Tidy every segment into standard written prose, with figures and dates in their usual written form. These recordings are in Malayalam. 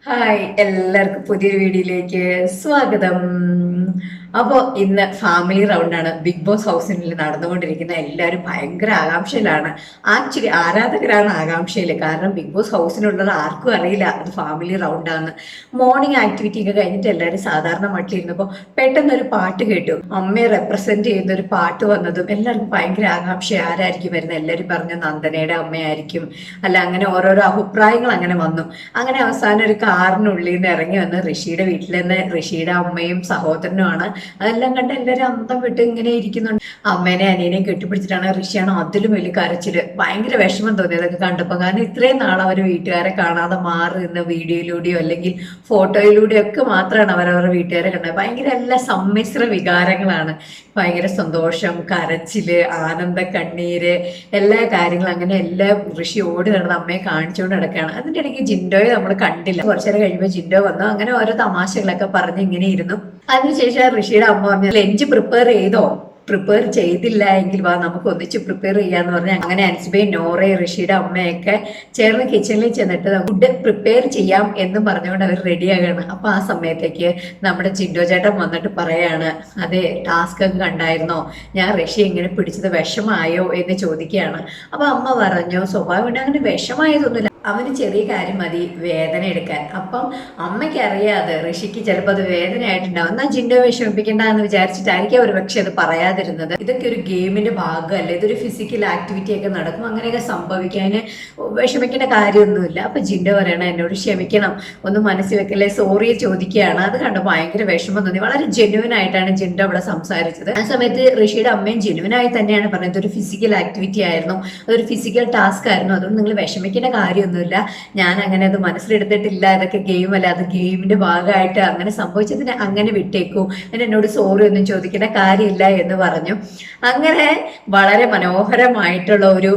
ഹായ്, എല്ലാവർക്കും പുതിയൊരു വീഡിയോയിലേക്ക് സ്വാഗതം. അപ്പോൾ ഇന്ന് ഫാമിലി റൗണ്ടാണ്. ബിഗ് ബോസ് ഹൗസിനുള്ളിൽ നടന്നുകൊണ്ടിരിക്കുന്ന എല്ലാവരും ഭയങ്കര ആകാംക്ഷയിലാണ്. ആക്ച്വലി ആരാധകരാണ് ആകാംക്ഷയിൽ. കാരണം ബിഗ് ബോസ് ഹൗസിനുള്ളത് ആർക്കും അറിയില്ല അത് ഫാമിലി റൗണ്ടാണ്. മോർണിംഗ് ആക്ടിവിറ്റി ഒക്കെ കഴിഞ്ഞിട്ട് എല്ലാവരും സാധാരണ മട്ടിലിരുന്നപ്പോൾ പെട്ടെന്നൊരു പാട്ട് കേട്ടു. അമ്മയെ റെപ്രസെന്റ് ചെയ്യുന്ന ഒരു പാട്ട് വന്നതും എല്ലാവർക്കും ഭയങ്കര ആകാംക്ഷ. ആരായിരിക്കും വരുന്നത്? എല്ലാവരും പറഞ്ഞു നന്ദനയുടെ അമ്മയായിരിക്കും, അല്ല അങ്ങനെ ഓരോരോ അഭിപ്രായങ്ങൾ അങ്ങനെ വന്നു. അങ്ങനെ അവസാനം ഒരു കാറിനുള്ളിൽ നിന്ന് ഇറങ്ങി വന്ന് ഋഷിയുടെ വീട്ടിൽ നിന്ന് ഋഷിയുടെ അമ്മയും സഹോദരനുമാണ്. അതെല്ലാം കണ്ട് എല്ലാവരും അന്തം വിട്ട് ഇങ്ങനെ ഇരിക്കുന്നുണ്ട്. അമ്മേനെ അനിയനെയും കെട്ടിപ്പിടിച്ചിട്ടാണ്. ഋഷിയാണ് അതിലും വലിയ കരച്ചില്. ഭയങ്കര വിഷമം തോന്നി അതൊക്കെ കണ്ടപ്പോൾ. കാരണം ഇത്രയും നാൾ അവർ വീട്ടുകാരെ കാണാതെ മാറി നിന്ന് വീഡിയോയിലൂടെയോ അല്ലെങ്കിൽ ഫോട്ടോയിലൂടെയോ ഒക്കെ മാത്രമാണ് അവരവരുടെ വീട്ടുകാരെ കണ്ടത്. ഭയങ്കര എല്ലാ സമ്മിശ്ര വികാരങ്ങളാണ്. ഭയങ്കര സന്തോഷം, കരച്ചില്, ആനന്ദ കണ്ണീര്, എല്ലാ കാര്യങ്ങളും അങ്ങനെ എല്ലാം ഋഷി ഓടി നടന്ന് അമ്മയെ കാണിച്ചുകൊണ്ട് നടക്കുകയാണ്. അതിൻ്റെ ഇടയ്ക്ക് ജിൻഡോയെ നമ്മൾ കണ്ടില്ല. കുറച്ചേരം കഴിയുമ്പോൾ ജിൻഡോ വന്നു. അങ്ങനെ ഓരോ തമാശകളൊക്കെ പറഞ്ഞ് ഇങ്ങനെ ഇരുന്നു. അതിനുശേഷം ഋഷിയുടെ അമ്മ പറഞ്ഞു, ലഞ്ച് പ്രിപ്പയർ ചെയ്തോ? പ്രിപ്പയർ ചെയ്തില്ല എങ്കിൽ വാ നമുക്ക് ഒന്നിച്ച് പ്രിപ്പയർ ചെയ്യാന്ന് പറഞ്ഞാൽ അങ്ങനെ അൻസിബയും നോറയും ഋഷിയുടെ അമ്മയൊക്കെ ചേർന്ന് കിച്ചണിൽ ചെന്നിട്ട് ഫുഡ് പ്രിപ്പയർ ചെയ്യാം എന്ന് പറഞ്ഞുകൊണ്ട് അവർ റെഡിയാകാണ്. അപ്പൊ ആ സമയത്തേക്ക് നമ്മുടെ ജിൻഡോ ചേട്ടൻ വന്നിട്ട് പറയാണ്, അതെ ടാസ്ക് ഒക്കെ കണ്ടായിരുന്നോ, ഞാൻ ഋഷി ഇങ്ങനെ പിടിച്ചത് വിഷമായോ എന്ന് ചോദിക്കുകയാണ്. അപ്പൊ അമ്മ പറഞ്ഞു, സ്വാഭാവികം അങ്ങനെ വിഷമായതൊന്നുമില്ല, അവന് ചെറിയ കാര്യം മതി വേദന എടുക്കാൻ. അപ്പം അമ്മയ്ക്ക് അറിയാതെ ഋഷിക്ക് ചിലപ്പോൾ അത് വേദനയായിട്ടുണ്ടാവും. എന്നാൽ ജിൻഡോ വിഷമിപ്പിക്കണ്ട എന്ന് വിചാരിച്ചിട്ടായിരിക്കും അവർ പക്ഷെ അത് പറയാതിരുന്നത്. ഇതൊക്കെ ഒരു ഗെയിമിന്റെ ഭാഗമല്ലേ, ഇതൊരു ഫിസിക്കൽ ആക്ടിവിറ്റി ഒക്കെ നടക്കും, അങ്ങനെയൊക്കെ സംഭവിക്കാൻ വിഷമിക്കേണ്ട കാര്യമൊന്നുമില്ല. അപ്പൊ ജിൻഡോ പറയണം, എന്നോട് ക്ഷമിക്കണം, ഒന്ന് മനസ്സിൽ വെക്കല്ലേ, സോറി ചോദിക്കുകയാണ്. അത് കണ്ട് ഭയങ്കര വിഷമം തോന്നി. വളരെ ജെന്യുവൻ ആയിട്ടാണ് ജിൻഡോ അവിടെ സംസാരിച്ചത്. ആ സമയത്ത് ഋഷിയുടെ അമ്മയും ജെന്യുവനായി തന്നെയാണ് പറഞ്ഞത്. ഒരു ഫിസിക്കൽ ആക്ടിവിറ്റി ആയിരുന്നു, അതൊരു ഫിസിക്കൽ ടാസ്ക് ആയിരുന്നു, അതുകൊണ്ട് നിങ്ങൾ വിഷമിക്കേണ്ട കാര്യം ഒന്നുമില്ല, ഞാൻ അങ്ങനെ അത് മനസ്സിലെടുത്തിട്ടില്ല, ഇതൊക്കെ ഗെയിം അല്ല, അത് ഗെയിമിന്റെ ഭാഗമായിട്ട് അങ്ങനെ സംഭവിച്ചതിന് അങ്ങനെ വിട്ടേക്കൂ, എന്നോട് സോറി ഒന്നും ചോദിക്കേണ്ട കാര്യമില്ല എന്ന് പറഞ്ഞു. അങ്ങനെ വളരെ മനോഹരമായിട്ടുള്ള ഒരു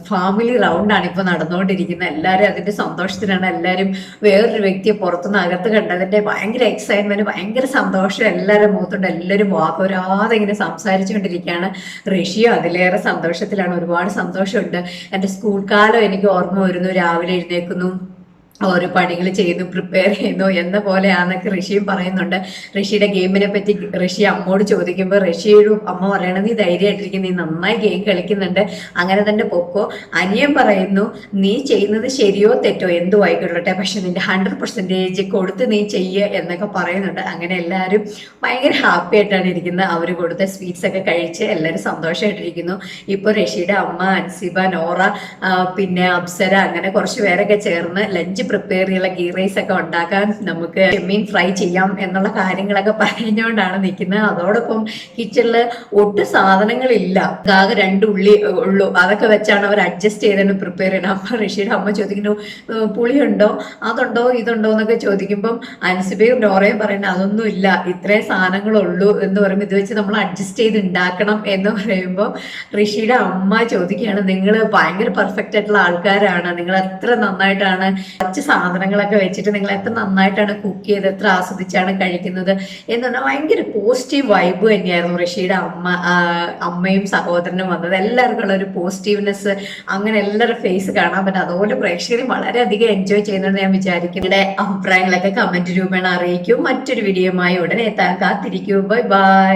ഫാമിലി റൗണ്ടാണ് ഇപ്പൊ നടന്നുകൊണ്ടിരിക്കുന്നത്. എല്ലാവരും അതിന്റെ സന്തോഷത്തിലാണ്. എല്ലാവരും വേറൊരു വ്യക്തിയെ പുറത്തുനിന്ന് അകത്ത് കണ്ടതിന്റെ ഭയങ്കര എക്സൈറ്റ്മെന്റ്, ഭയങ്കര സന്തോഷം എല്ലാവരും മുഖത്തുണ്ട്. എല്ലാവരും വാക്കോരാതെ ഇങ്ങനെ സംസാരിച്ചുകൊണ്ടിരിക്കുകയാണ്. ഋഷിയും അതിലേറെ സന്തോഷത്തിലാണ്. ഒരുപാട് സന്തോഷമുണ്ട്. എൻ്റെ സ്കൂൾ കാലം എനിക്ക് ഓർമ്മ വരുന്നു. രാവിലെ എഴുന്നേൽക്കുന്നു, ഓരോ പണികൾ ചെയ്യുന്നു, പ്രിപ്പയർ ചെയ്യുന്നു എന്ന പോലെയാന്നൊക്കെ ഋഷിയും പറയുന്നുണ്ട്. ഋഷിയുടെ ഗെയിമിനെ പറ്റി ഋഷി അമ്മോട് ചോദിക്കുമ്പോൾ ഋഷിയുടെ അമ്മ പറയണത്, നീ ധൈര്യമായിട്ടിരിക്കും, നീ നന്നായി ഗെയിം കളിക്കുന്നുണ്ട്, അങ്ങനെ തന്നെ പൊക്കോ. അനിയൻ പറയുന്നു, നീ ചെയ്യുന്നത് ശരിയോ തെറ്റോ എന്തോ ആയിക്കൊള്ളട്ടെ, പക്ഷെ നിന്റെ 100% കൊടുത്ത് നീ ചെയ്യുക എന്നൊക്കെ പറയുന്നുണ്ട്. അങ്ങനെ എല്ലാവരും ഭയങ്കര ഹാപ്പി ആയിട്ടാണ് ഇരിക്കുന്നത്. അവർ കൊടുത്ത സ്വീറ്റ്സ് ഒക്കെ കഴിച്ച് എല്ലാവരും സന്തോഷമായിട്ടിരിക്കുന്നു. ഇപ്പോൾ ഋഷിയുടെ അമ്മ, അൻസിബ, നോറ, പിന്നെ അപ്സര, അങ്ങനെ കുറച്ച് പേരൊക്കെ ചേർന്ന് ലഞ്ച് പ്രിപ്പയർ ചെയ്യാനുള്ള ഗീ റൈസ് ഒക്കെ ഉണ്ടാക്കാൻ നമുക്ക് ചെമ്മീൻ ഫ്രൈ ചെയ്യാം എന്നുള്ള കാര്യങ്ങളൊക്കെ പറഞ്ഞുകൊണ്ടാണ് നിൽക്കുന്നത്. അതോടൊപ്പം കിച്ചണില് ഒട്ടും സാധനങ്ങളില്ല, ആകെ 2 ഉള്ളി ഉള്ളൂ, അതൊക്കെ വെച്ചാണ് അവർ അഡ്ജസ്റ്റ് ചെയ്തതിന് പ്രിപ്പയർ ചെയ്യണം. അപ്പൊ ഋഷിയുടെ അമ്മ ചോദിക്കുന്നു, പുളിയുണ്ടോ, അതുണ്ടോ, ഇതുണ്ടോ എന്നൊക്കെ ചോദിക്കുമ്പം അൻസിബയും നോറയും പറയുന്നത് അതൊന്നും ഇല്ല, ഇത്രയും സാധനങ്ങളുള്ളൂ എന്ന് പറയുമ്പോൾ ഇത് വെച്ച് നമ്മൾ അഡ്ജസ്റ്റ് ചെയ്ത് ഉണ്ടാക്കണം എന്ന് പറയുമ്പോൾ ഋഷിയുടെ അമ്മ ചോദിക്കുകയാണ്, നിങ്ങൾ ഭയങ്കര പെർഫെക്റ്റ് ആയിട്ടുള്ള ആൾക്കാരാണ്, നിങ്ങൾ എത്ര നന്നായിട്ടാണ് കുറച്ച് സാധനങ്ങളൊക്കെ വെച്ചിട്ട് നിങ്ങൾ എത്ര നന്നായിട്ടാണ് കുക്ക് ചെയ്ത് എത്ര ആസ്വദിച്ചാണ് കഴിക്കുന്നത് എന്ന് പറഞ്ഞാൽ ഭയങ്കര പോസിറ്റീവ് വൈബ് തന്നെയായിരുന്നു ഋഷിയുടെ അമ്മയും സഹോദരനും വന്നത്. എല്ലാവർക്കും ഉള്ള ഒരു പോസിറ്റീവ്നെസ് അങ്ങനെ എല്ലാവരുടെ ഫേസ് കാണാൻ പറ്റും. അതുപോലെ പ്രേക്ഷകർ വളരെയധികം എൻജോയ് ചെയ്യുന്നത് ഞാൻ വിചാരിക്കും. നിങ്ങളുടെ അഭിപ്രായങ്ങളൊക്കെ കമന്റ് രൂപേണ അറിയിക്കും. മറ്റൊരു വീഡിയോയുമായി ഉടനെ എത്താൻ കാത്തിരിക്കൂ. Bye bye.